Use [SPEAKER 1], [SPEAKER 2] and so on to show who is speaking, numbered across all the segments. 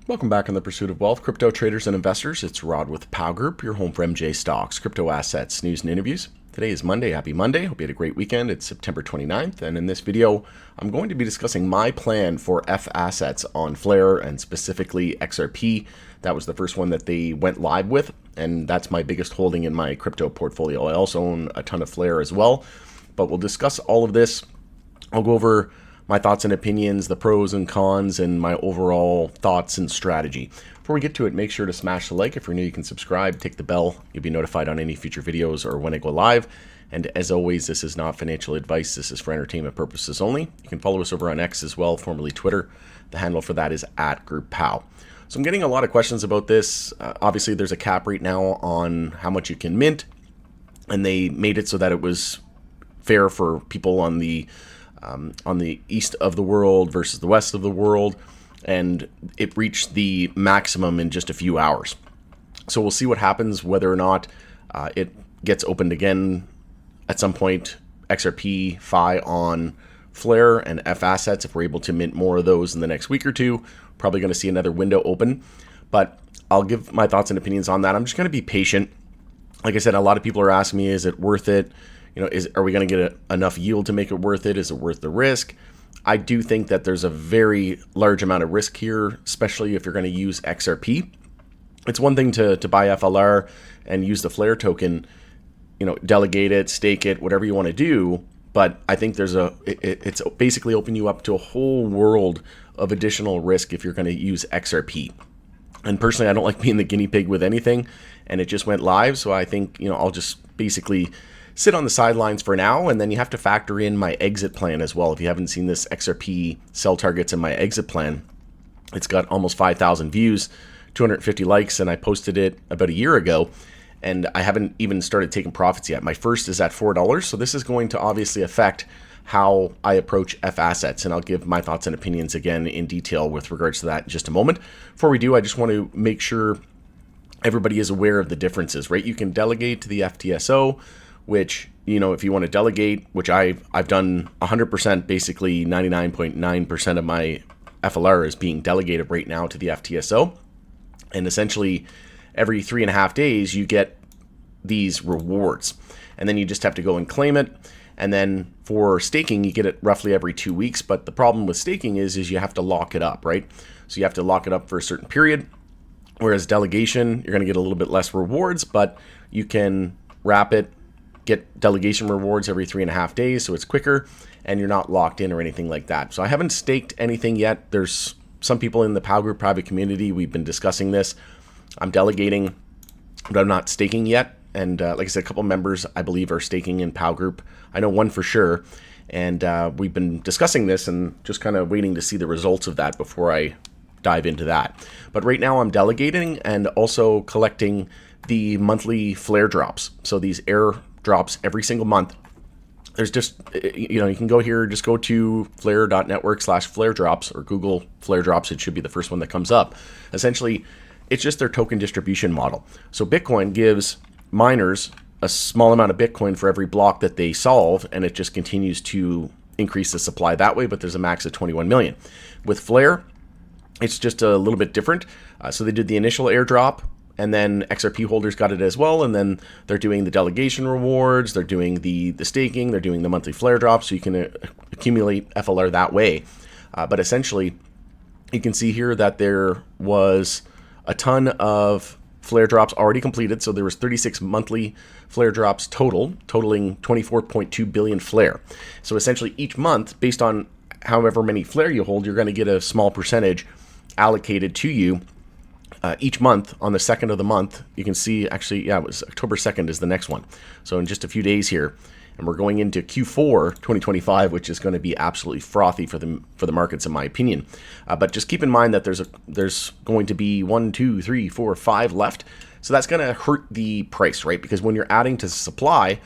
[SPEAKER 1] Welcome back on the Pursuit of Wealth, crypto traders and investors. It's Rod with Pow Group, your home for MJ Stocks, crypto assets, news and interviews. Today is Monday. Happy Monday. Hope you had a great weekend. It's September 29th. And in this video, I'm going to be discussing my plan for FAssets on Flare and specifically XRP. That was the first one that they went live with. And that's my biggest holding in my crypto portfolio. I also own a ton of Flare as well. But we'll discuss all of this. I'll go over my thoughts and opinions, the pros and cons, and my overall thoughts and strategy. Before we get to it, make sure to smash the like. If you're new, you can subscribe, tick the bell. You'll be notified on any future videos or when I go live. And as always, this is not financial advice. This is for entertainment purposes only. You can follow us over on X as well, formerly Twitter. The handle for that is @GroupPow. So I'm getting a lot of questions about this. Obviously, there's a cap right now on how much you can mint. And they made it so that it was fair for people on the east of the world versus the west of the world, and it reached the maximum in just a few hours. So we'll see what happens, whether or not it gets opened again at some point. XRPfi on Flare and FAssets, if we're able to mint more of those in the next week or two, probably going to see another window open. But I'll give my thoughts and opinions on that. I'm just going to be patient. Like I said, a lot of people are asking me, is it worth it? Are we going to get enough yield to make it worth it? Is it worth the risk? I do think that there's a very large amount of risk here, especially if you're going to use XRP. It's one thing to buy FLR and use the Flare token, delegate it, stake it, whatever you want to do. But I think it's basically opening you up to a whole world of additional risk if you're going to use XRP. And personally, I don't like being the guinea pig with anything, and it just went live. So I think, I'll just basically sit on the sidelines for now, and then you have to factor in my exit plan as well. If you haven't seen this XRP sell targets in my exit plan, it's got almost 5,000 views, 250 likes, and I posted it about a year ago, and I haven't even started taking profits yet. My first is at $4, so this is going to obviously affect how I approach FAssets, and I'll give my thoughts and opinions again in detail with regards to that in just a moment. Before we do, I just want to make sure everybody is aware of the differences, right? You can delegate to the FTSO, which, if you want to delegate, which I've done 100%, basically 99.9% of my FLR is being delegated right now to the FTSO. And essentially every 3.5 days, you get these rewards, and then you just have to go and claim it. And then for staking, you get it roughly every 2 weeks. But the problem with staking is you have to lock it up, right? So you have to lock it up for a certain period. Whereas delegation, you're going to get a little bit less rewards, but you can wrap it, get delegation rewards every 3.5 days, so it's quicker, and you're not locked in or anything like that. So I haven't staked anything yet. There's some people in the Pow Group private community, we've been discussing this. I'm delegating, but I'm not staking yet. And like I said, a couple members, I believe, are staking in Pow Group. I know one for sure. And we've been discussing this and just kind of waiting to see the results of that before I dive into that. But right now I'm delegating and also collecting the monthly Flare drops. So these air drops every single month. There's just, you can go here, just go to flare.network/Flare drops or Google Flare drops. It should be the first one that comes up. Essentially, it's just their token distribution model. So Bitcoin gives miners a small amount of Bitcoin for every block that they solve, and it just continues to increase the supply that way, but there's a max of 21 million. With Flare, it's just a little bit different. So they did the initial airdrop, and then XRP holders got it as well, and then they're doing the delegation rewards, they're doing the staking, they're doing the monthly Flare drops, so you can accumulate FLR that way. But essentially, you can see here that there was a ton of Flare drops already completed, so there was 36 monthly Flare drops totaling 24.2 billion Flare. So essentially, each month, based on however many Flare you hold, you're going to get a small percentage allocated to you. Each month on the 2nd of the month, you can see actually, it was October 2nd is the next one. So in just a few days here, and we're going into Q4 2025, which is going to be absolutely frothy for the markets, in my opinion. But just keep in mind that there's going to be 1, 2, 3, 4, 5 left. So that's going to hurt the price, right? Because when you're adding to supply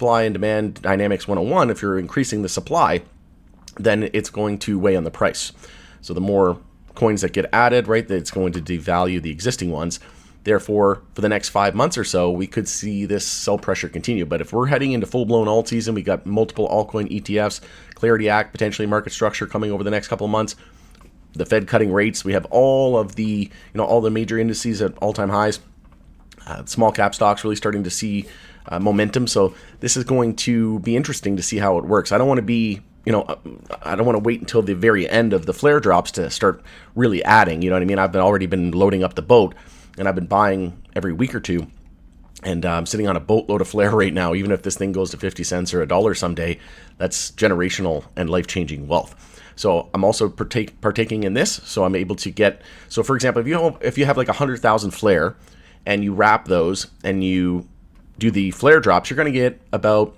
[SPEAKER 1] and demand dynamics 101, if you're increasing the supply, then it's going to weigh on the price. So the more coins that get added, right, that it's going to devalue the existing ones. Therefore, for the next 5 months or so, we could see this sell pressure continue. But if we're heading into full-blown alt season, we got multiple altcoin ETFs, Clarity Act, potentially market structure coming over the next couple of months, the Fed cutting rates. We have all of the, all the major indices at all-time highs. Small cap stocks really starting to see momentum. So this is going to be interesting to see how it works. I don't want to be, I don't want to wait until the very end of the flare drops to start really adding. You know what I mean? I've already been loading up the boat, and I've been buying every week or two. And I'm sitting on a boatload of flare right now. Even if this thing goes to 50 cents or $1 someday, that's generational and life-changing wealth. So I'm also partaking in this. So I'm able to get, so for example, if you have like 100,000 flare and you wrap those and you do the flare drops, you're going to get about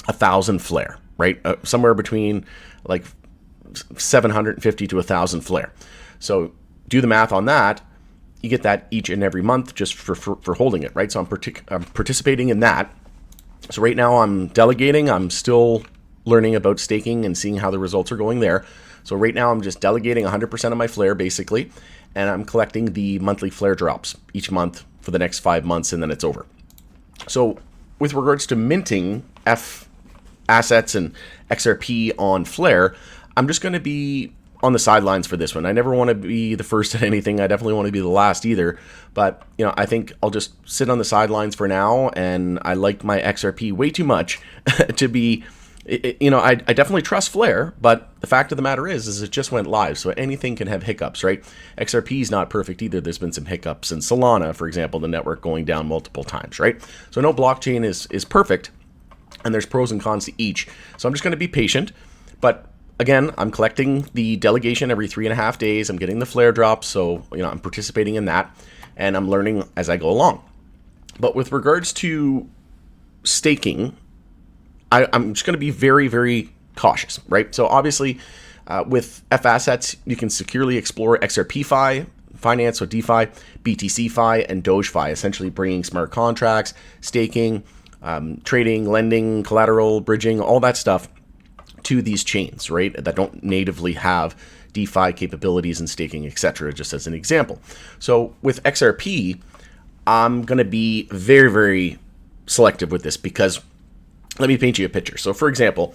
[SPEAKER 1] 1,000 flare, right? Somewhere between like 750 to 1,000 flare. So do the math on that. You get that each and every month just for holding it, right? So I'm participating in that. So right now I'm delegating. I'm still learning about staking and seeing how the results are going there. So right now I'm just delegating 100% of my flare basically, and I'm collecting the monthly flare drops each month for the next 5 months, and then it's over. So with regards to minting FAssets and XRP on flare, I'm just going to be on the sidelines for this one. I never want to be the first at anything. I definitely want to be the last either. But, I think I'll just sit on the sidelines for now. And I like my XRP way too much to be, I definitely trust Flare. But the fact of the matter is it just went live. So anything can have hiccups, right? XRP is not perfect either. There's been some hiccups in Solana, for example, the network going down multiple times, right? So no blockchain is perfect. And there's pros and cons to each. So I'm just going to be patient. But again, I'm collecting the delegation every 3.5 days. I'm getting the flare drops, so I'm participating in that, and I'm learning as I go along. But with regards to staking, I'm just going to be very, very cautious, right? So obviously, with FAssets, you can securely explore XRPfi, finance, so DeFi, BTCfi, and DogeFi, essentially bringing smart contracts, staking, trading, lending, collateral, bridging, all that stuff to these chains, right, that don't natively have DeFi capabilities and staking, etc., just as an example. So with XRP, I'm going to be very, very selective with this because let me paint you a picture. So for example,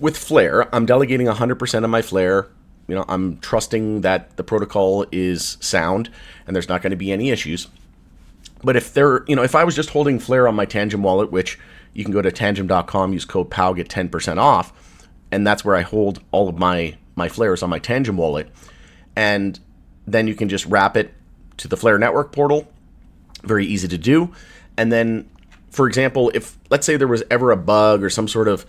[SPEAKER 1] with Flare, I'm delegating 100% of my Flare. I'm trusting that the protocol is sound and there's not going to be any issues. But if if I was just holding Flare on my Tangem wallet, which you can go to tangem.com, use code POW, get 10% off, and that's where I hold all of my flares on my Tangem wallet. And then you can just wrap it to the Flare network portal. Very easy to do. And then, for example, if let's say there was ever a bug or some sort of,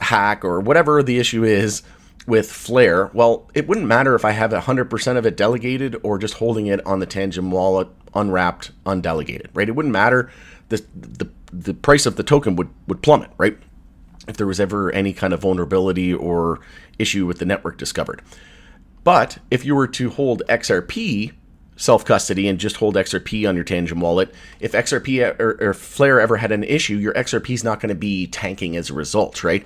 [SPEAKER 1] hack or whatever the issue is with Flare, well, it wouldn't matter if I have 100% of it delegated or just holding it on the Tangem wallet, unwrapped, undelegated, right? It wouldn't matter. The price of the token would plummet, right? If there was ever any kind of vulnerability or issue with the network discovered. But if you were to hold XRP self-custody and just hold XRP on your Tangem wallet, if XRP or Flare ever had an issue, your XRP is not going to be tanking as a result, right?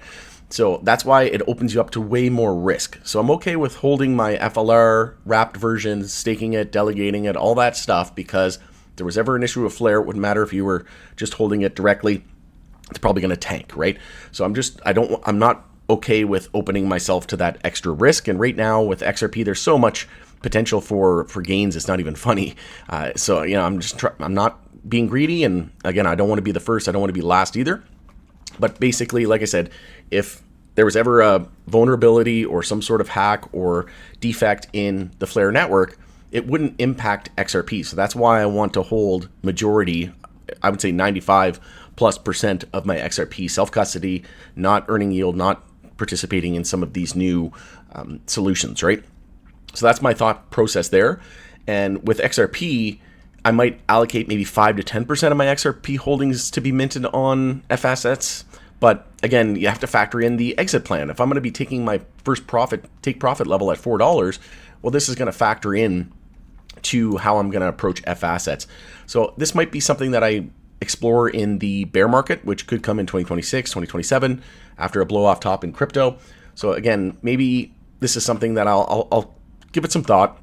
[SPEAKER 1] So that's why it opens you up to way more risk. So I'm okay with holding my FLR wrapped version, staking it, delegating it, all that stuff, because if there was ever an issue with Flare, it wouldn't matter if you were just holding it directly. It's probably going to tank, right? So I'm not okay with opening myself to that extra risk. And right now with XRP, there's so much potential for gains. It's not even funny. I'm not being greedy. And again, I don't want to be the first. I don't want to be last either. But basically, like I said, if there was ever a vulnerability or some sort of hack or defect in the Flare network, it wouldn't impact XRP. So that's why I want to hold majority, I would say 95+% of my XRP self-custody, not earning yield, not participating in some of these new solutions, right? So that's my thought process there. And with XRP, I might allocate maybe 5 to 10% of my XRP holdings to be minted on FAssets. But again, you have to factor in the exit plan. If I'm going to be taking my first take profit level at $4, well, this is going to factor in to how I'm going to approach FAssets. So this might be something that I explore in the bear market, which could come in 2026, 2027, after a blow off top in crypto. So again, maybe this is something that I'll give it some thought.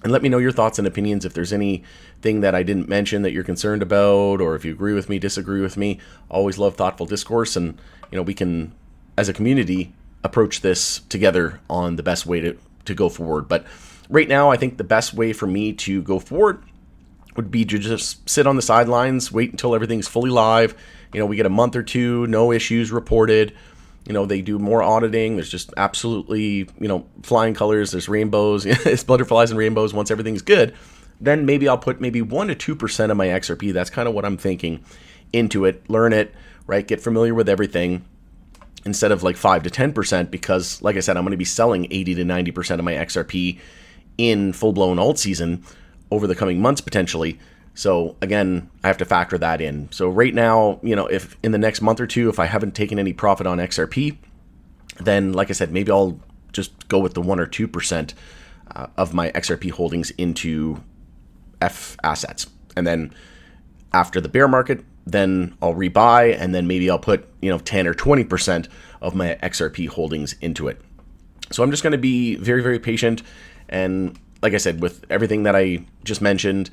[SPEAKER 1] And let me know your thoughts and opinions if there's anything that I didn't mention that you're concerned about, or if you agree with me, disagree with me. Always love thoughtful discourse, and we can, as a community, approach this together on the best way go forward. But right now, I think the best way for me to go forward would be to just sit on the sidelines, wait until everything's fully live. We get a month or two, no issues reported. They do more auditing. There's just absolutely, flying colors. There's rainbows. It's butterflies and rainbows. Once everything's good, then maybe I'll put maybe 1 to 2% of my XRP. That's kind of what I'm thinking into it. Learn it, right? Get familiar with everything instead of like 5 to 10%, because like I said, I'm going to be selling 80 to 90% of my XRP in full-blown alt season over the coming months potentially. So again, I have to factor that in. So right now, if in the next month or two, if I haven't taken any profit on XRP, then like I said, maybe I'll just go with the 1 or 2% of my XRP holdings into FAssets. And then after the bear market, then I'll rebuy, and then maybe I'll put 10 or 20% of my XRP holdings into it. So I'm just going to be very, very patient. And like I said, with everything that I just mentioned,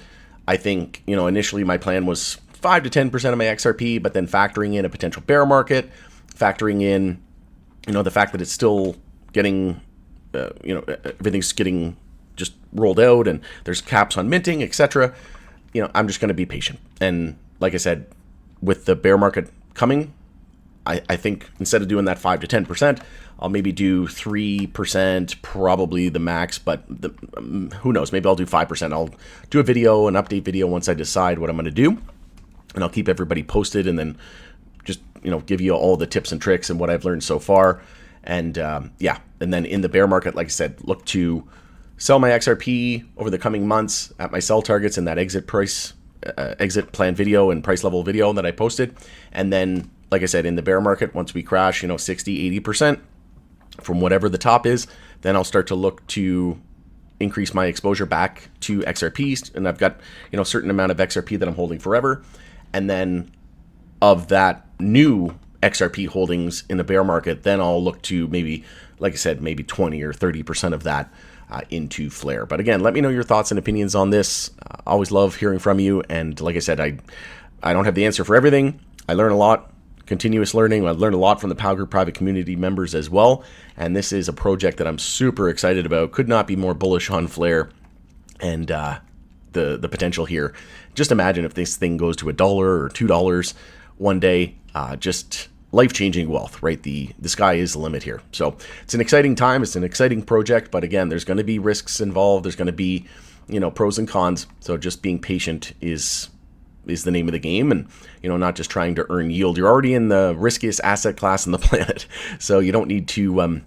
[SPEAKER 1] I think, initially my plan was 5 to 10% of my XRP, but then factoring in a potential bear market, factoring in, the fact that it's still getting, everything's getting just rolled out and there's caps on minting, etc. I'm just going to be patient. And like I said, with the bear market coming, I think instead of doing that 5 to 10%, I'll maybe do 3%, probably the max, but who knows? Maybe I'll do 5%. I'll do a video, an update video once I decide what I'm going to do, and I'll keep everybody posted, and then just give you all the tips and tricks and what I've learned so far. And yeah, and then in the bear market, like I said, look to sell my XRP over the coming months at my sell targets and that exit plan video and price level video that I posted, and then like I said, in the bear market, once we crash, 60, 80% from whatever the top is, then I'll start to look to increase my exposure back to XRPs. And I've got, a certain amount of XRP that I'm holding forever. And then of that new XRP holdings in the bear market, then I'll look to maybe, like I said, maybe 20 or 30% of that into Flare. But again, let me know your thoughts and opinions on this. Always love hearing from you. And like I said, I don't have the answer for everything. I learn a lot. Continuous learning. I've learned a lot from the Power Group private community members as well. And this is a project that I'm super excited about. Could not be more bullish on Flare and the potential here. Just imagine if this thing goes to $1 or $2 one day, just life-changing wealth, right? The sky is the limit here. So it's an exciting time. It's an exciting project. But again, there's going to be risks involved. There's going to be, pros and cons. So just being patient is the name of the game, and not just trying to earn yield. You're already in the riskiest asset class on the planet, so you don't need to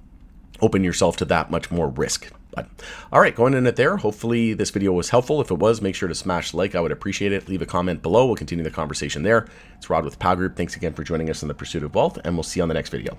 [SPEAKER 1] open yourself to that much more risk. But all right, going in it there. Hopefully this video was helpful. If it was, make sure to smash like. I would appreciate it. Leave a comment below. We'll continue the conversation there. It's Rod with Power Group. Thanks again for joining us in the pursuit of wealth, and we'll see you on the next video.